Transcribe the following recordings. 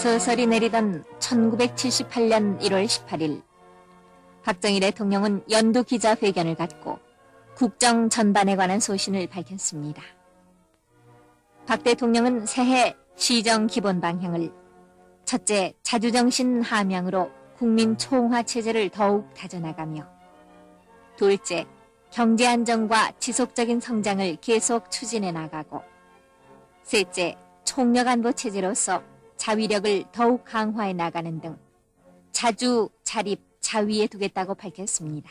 서설이 내리던 1978년 1월 18일, 박정희 대통령은 연도 기자회견을 갖고 국정 전반에 관한 소신을 밝혔습니다. 박 대통령은 새해 시정 기본 방향을 첫째, 자주정신 함양으로 국민 총화 체제를 더욱 다져나가며 둘째, 경제 안정과 지속적인 성장을 계속 추진해 나가고 셋째, 총력 안보 체제로서 자위력을 더욱 강화해 나가는 등 자주, 자립, 자위에 두겠다고 밝혔습니다.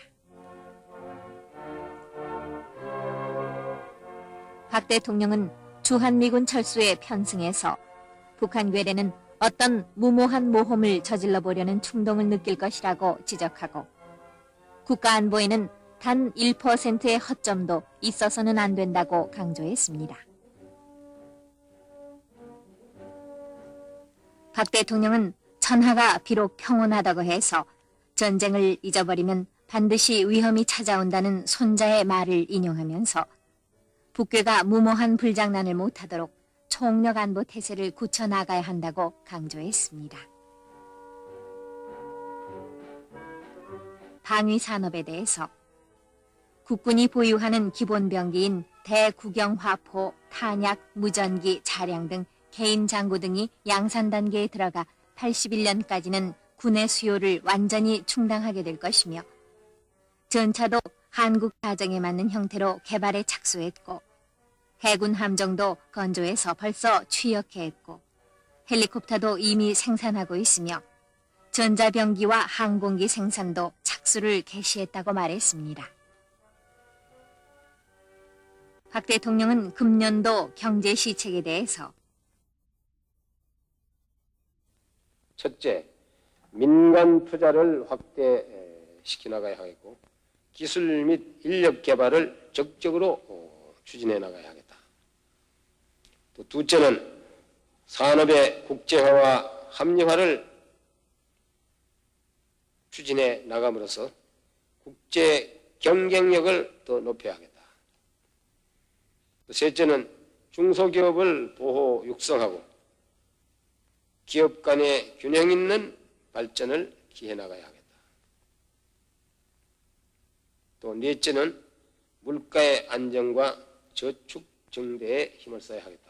박 대통령은 주한미군 철수에 편승해서 북한 괴뢰는 어떤 무모한 모험을 저질러 보려는 충동을 느낄 것이라고 지적하고 국가안보에는 단 1%의 허점도 있어서는 안 된다고 강조했습니다. 박 대통령은 천하가 비록 평온하다고 해서 전쟁을 잊어버리면 반드시 위험이 찾아온다는 손자의 말을 인용하면서 북괴가 무모한 불장난을 못하도록 총력 안보 태세를 굳혀나가야 한다고 강조했습니다. 방위 산업에 대해서 국군이 보유하는 기본병기인 대구경화포, 탄약, 무전기, 차량 등 개인 장구 등이 양산 단계에 들어가 81년까지는 군의 수요를 완전히 충당하게 될 것이며 전차도 한국 사정에 맞는 형태로 개발에 착수했고 해군 함정도 건조해서 벌써 취역해 했고 헬리콥터도 이미 생산하고 있으며 전자병기와 항공기 생산도 착수를 개시했다고 말했습니다. 박 대통령은 금년도 경제 시책에 대해서 첫째, 민간 투자를 확대시켜 나가야 하겠고 기술 및 인력 개발을 적극적으로 추진해 나가야 하겠다. 또 둘째는 산업의 국제화와 합리화를 추진해 나감으로써 국제 경쟁력을 더 높여야 하겠다. 또 셋째는 중소기업을 보호 육성하고 기업 간의 균형 있는 발전을 기해 나가야 하겠다. 또 넷째는 물가의 안정과 저축 증대에 힘을 써야 하겠다.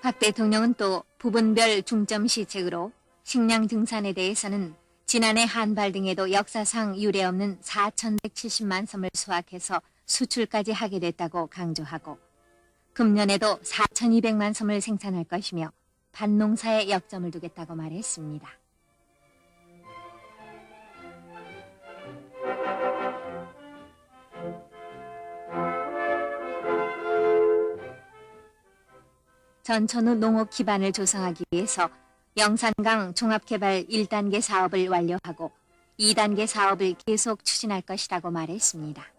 박 대통령은 또 부분별 중점 시책으로 식량 증산에 대해서는 지난해 한발 등에도 역사상 유례없는 4,170만 섬을 수확해서 수출까지 하게 됐다고 강조하고 금년에도 4,200만 섬을 생산할 것이며 밭농사에 역점을 두겠다고 말했습니다. 전천후 농업 기반을 조성하기 위해서 영산강 종합개발 1단계 사업을 완료하고 2단계 사업을 계속 추진할 것이라고 말했습니다.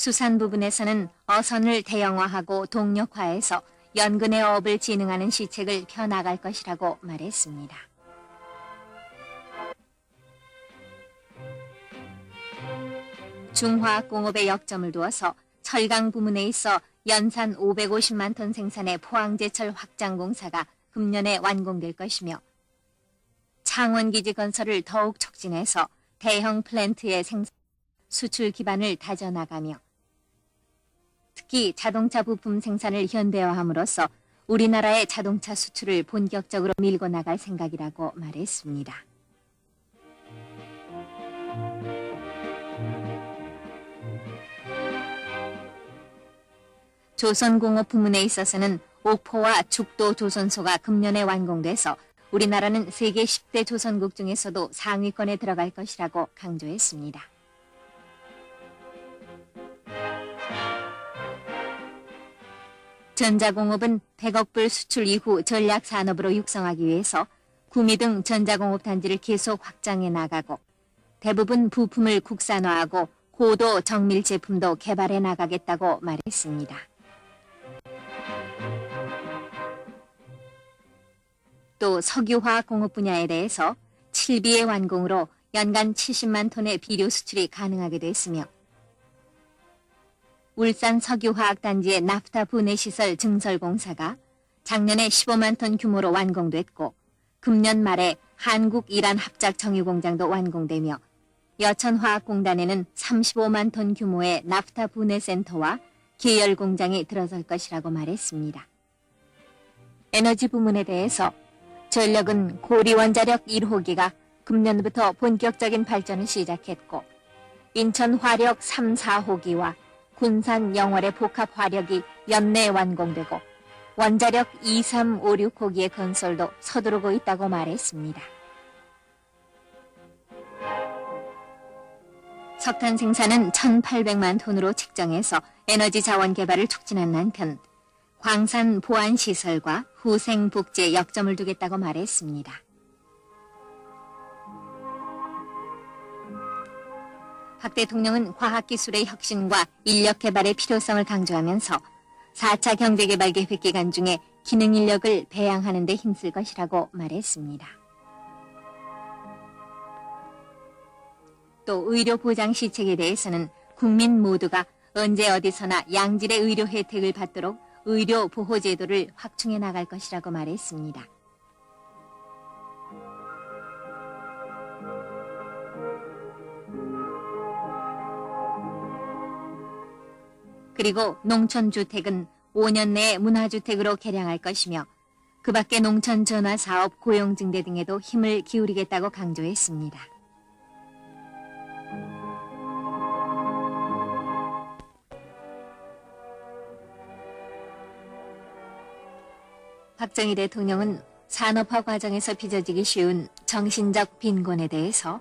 수산 부분에서는 어선을 대형화하고 동력화해서 연근의 어업을 진흥하는 시책을 펴나갈 것이라고 말했습니다. 중화학공업에 역점을 두어서 철강 부문에 있어 연산 550만 톤 생산의 포항제철 확장 공사가 금년에 완공될 것이며 창원기지 건설을 더욱 촉진해서 대형 플랜트의 생산, 수출 기반을 다져나가며 특히 자동차 부품 생산을 현대화함으로써 우리나라의 자동차 수출을 본격적으로 밀고 나갈 생각이라고 말했습니다. 조선공업 부문에 있어서는 옥포와 죽도 조선소가 금년에 완공돼서 우리나라는 세계 10대 조선국 중에서도 상위권에 들어갈 것이라고 강조했습니다. 전자공업은 100억 불 수출 이후 전략산업으로 육성하기 위해서 구미 등 전자공업 단지를 계속 확장해 나가고 대부분 부품을 국산화하고 고도 정밀 제품도 개발해 나가겠다고 말했습니다. 또 석유화학 공업 분야에 대해서 7비의 완공으로 연간 70만 톤의 비료 수출이 가능하게 됐으며 울산 석유화학단지의 나프타 분해시설 증설공사가 작년에 15만 톤 규모로 완공됐고 금년 말에 한국-이란 합작 정유공장도 완공되며 여천화학공단에는 35만 톤 규모의 나프타 분해센터와 계열공장이 들어설 것이라고 말했습니다. 에너지 부문에 대해서 전력은 고리원자력 1호기가 금년부터 본격적인 발전을 시작했고 인천 화력 3, 4호기와 군산 영월의 복합화력이 연내 완공되고 원자력 2, 3, 5, 6호기의 건설도 서두르고 있다고 말했습니다. 석탄 생산은 1,800만 톤으로 책정해서 에너지 자원 개발을 촉진한 한편 광산 보안 시설과 후생 복지에 역점을 두겠다고 말했습니다. 박 대통령은 과학기술의 혁신과 인력 개발의 필요성을 강조하면서 4차 경제개발계획 기간 중에 기능 인력을 배양하는 데 힘쓸 것이라고 말했습니다. 또 의료 보장 시책에 대해서는 국민 모두가 언제 어디서나 양질의 의료 혜택을 받도록 의료 보호 제도를 확충해 나갈 것이라고 말했습니다. 그리고 농촌주택은 5년 내에 문화주택으로 개량할 것이며 그 밖에 농촌 전화 사업, 고용 증대 등에도 힘을 기울이겠다고 강조했습니다. 박정희 대통령은 산업화 과정에서 빚어지기 쉬운 정신적 빈곤에 대해서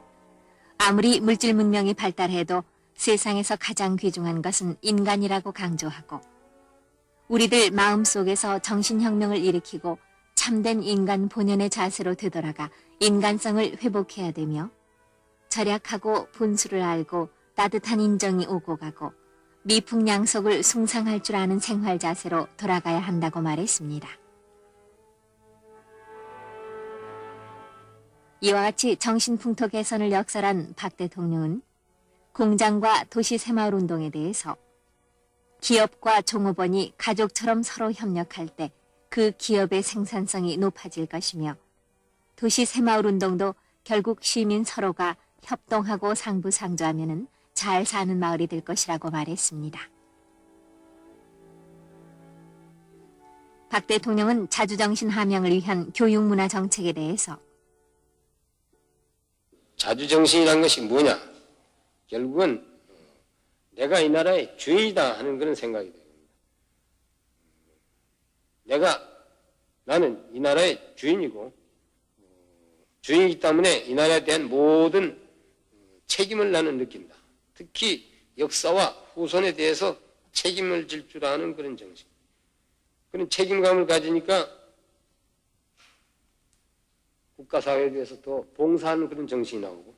아무리 물질 문명이 발달해도 세상에서 가장 귀중한 것은 인간이라고 강조하고 우리들 마음속에서 정신혁명을 일으키고 참된 인간 본연의 자세로 되돌아가 인간성을 회복해야 되며 절약하고 분수를 알고 따뜻한 인정이 오고 가고 미풍양속을 숭상할 줄 아는 생활 자세로 돌아가야 한다고 말했습니다. 이와 같이 정신풍토 개선을 역설한 박 대통령은 공장과 도시 새마을 운동에 대해서 기업과 종업원이 가족처럼 서로 협력할 때 그 기업의 생산성이 높아질 것이며 도시 새마을 운동도 결국 시민 서로가 협동하고 상부상조하면 잘 사는 마을이 될 것이라고 말했습니다. 박 대통령은 자주정신 함양을 위한 교육문화 정책에 대해서 자주정신이란 것이 뭐냐? 결국은 내가 이 나라의 주인이다 하는 그런 생각이 됩니다. 나는 이 나라의 주인이고 주인이기 때문에 이 나라에 대한 모든 책임을 나는 느낀다. 특히 역사와 후손에 대해서 책임을 질 줄 아는 그런 정신. 그런 책임감을 가지니까 국가사회에 대해서 더 봉사하는 그런 정신이 나오고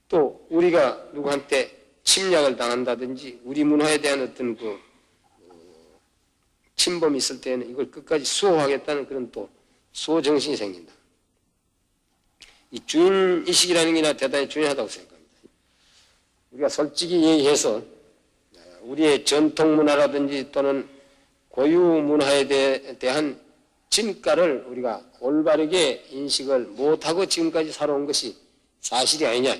또 우리가 누구한테 침략을 당한다든지 우리 문화에 대한 어떤 침범이 있을 때는 이걸 끝까지 수호하겠다는 그런 또 수호 정신이 생긴다. 이 주인의식이라는 게 나 대단히 중요하다고 생각합니다. 우리가 솔직히 얘기해서 우리의 전통 문화라든지 또는 고유 문화에 대한 진가를 우리가 올바르게 인식을 못하고 지금까지 살아온 것이 사실이 아니냐.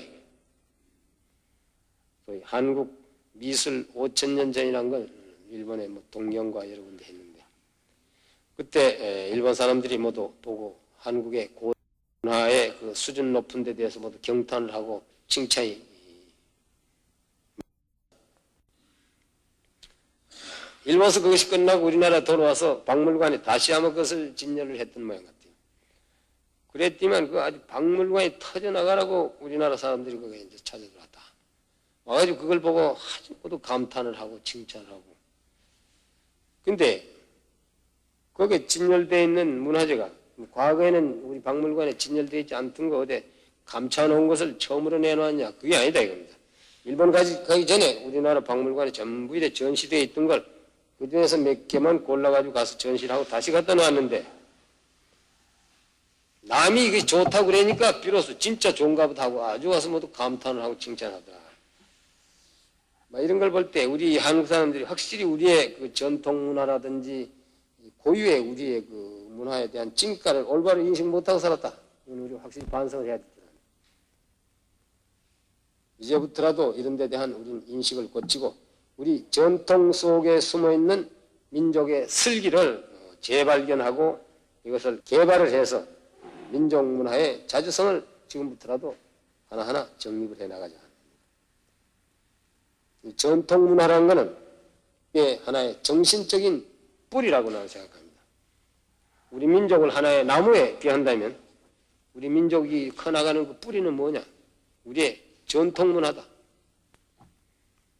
소위 한국 미술 5,000년 전이란 걸 일본의 동경과 여러 군데 했는데 그때 일본 사람들이 모두 보고 한국의 고문화의 그 수준 높은 데 대해서 모두 경탄을 하고 칭찬이 일본에서 그것이 끝나고 우리나라 돌아와서 박물관에 다시 한번 그것을 진열을 했던 모양 같아요. 그랬지만 그 아주 박물관이 터져나가라고 우리나라 사람들이 그게 이제 찾아들었다. 와가지고 그걸 보고 아주 모두 감탄을 하고 칭찬을 하고. 근데 거기에 진열되어 있는 문화재가 과거에는 우리 박물관에 진열되어 있지 않던 거 어디 감춰놓은 것을 처음으로 내놓았냐? 그게 아니다 이겁니다. 일본 가기 전에 우리나라 박물관에 전부 이렇게 전시되어 있던 걸 그중에서 몇 개만 골라가지고 가서 전시를 하고 다시 갖다 놨는데 남이 이게 좋다고 그러니까 비로소 진짜 좋은가 보다 하고 아주 와서 모두 감탄을 하고 칭찬하더라. 이런 걸 볼 때 우리 한국 사람들이 확실히 우리의 그 전통 문화라든지 고유의 우리의 그 문화에 대한 찐가를 올바로 인식 못하고 살았다. 이건 우리 확실히 반성을 해야 되더라. 이제부터라도 이런 데 대한 우리는 인식을 고치고 우리 전통 속에 숨어있는 민족의 슬기를 재발견하고 이것을 개발을 해서 민족 문화의 자주성을 지금부터라도 하나하나 정립을 해나가자. 이 전통 문화라는 것은 이게 하나의 정신적인 뿌리라고 나는 생각합니다. 우리 민족을 하나의 나무에 비한다면 우리 민족이 커나가는 그 뿌리는 뭐냐? 우리의 전통 문화다.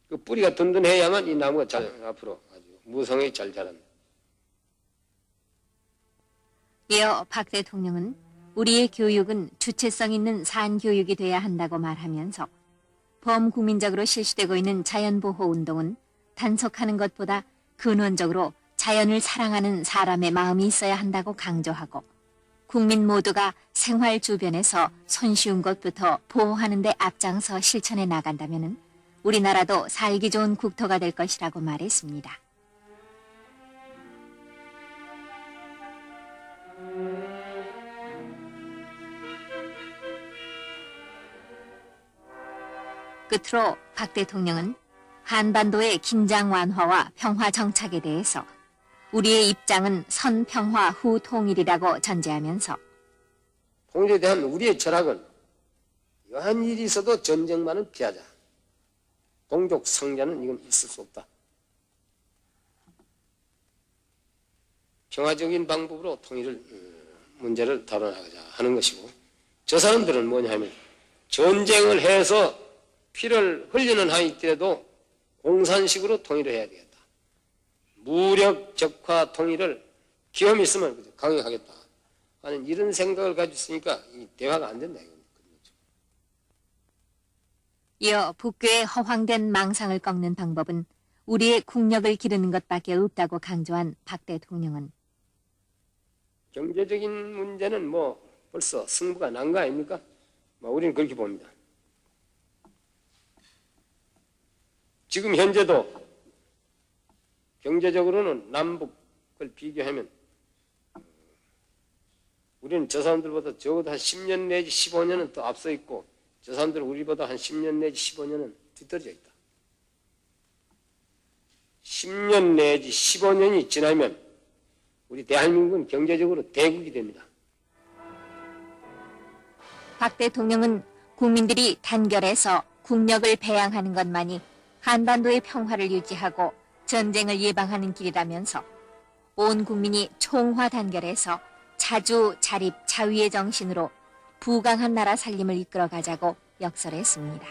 그 뿌리가 든든해야만 이 나무가 잘 앞으로 아주 무성하게 잘 자랍니다. 이어 박 대통령은 우리의 교육은 주체성 있는 산교육이 돼야 한다고 말하면서 범국민적으로 실시되고 있는 자연보호 운동은 단속하는 것보다 근원적으로 자연을 사랑하는 사람의 마음이 있어야 한다고 강조하고 국민 모두가 생활 주변에서 손쉬운 것부터 보호하는 데 앞장서 실천해 나간다면 우리나라도 살기 좋은 국토가 될 것이라고 말했습니다. 끝으로 박 대통령은 한반도의 긴장 완화와 평화 정착에 대해서 우리의 입장은 선평화 후 통일이라고 전제하면서 통일에 대한 우리의 철학은 여한 일이 있어도 전쟁만은 피하자. 동족 성자는 이건 있을 수 없다. 평화적인 방법으로 통일을 문제를 다뤄나가자 하는 것이고 저 사람들은 뭐냐 하면 전쟁을 해서 피를 흘리는 한이 있더라도 공산식으로 통일을 해야 되겠다. 무력 적화 통일을 기염이 있으면 강행하겠다 하는 이런 생각을 가지고 있으니까 이 대화가 안 된다. 이어 북괴의 허황된 망상을 꺾는 방법은 우리의 국력을 기르는 것밖에 없다고 강조한 박 대통령은 경제적인 문제는 뭐 벌써 승부가 난 거 아닙니까? 우리는 그렇게 봅니다. 지금 현재도 경제적으로는 남북을 비교하면 우리는 저 사람들보다 적어도 한 10년 내지 15년은 더 앞서 있고 저 사람들은 우리보다 한 10년 내지 15년은 뒤떨어져 있다. 10년 내지 15년이 지나면 우리 대한민국은 경제적으로 대국이 됩니다. 박 대통령은 국민들이 단결해서 국력을 배양하는 것만이 한반도의 평화를 유지하고 전쟁을 예방하는 길이라면서 온 국민이 총화 단결해서 자주 자립 자위의 정신으로 부강한 나라 살림을 이끌어가자고 역설했습니다.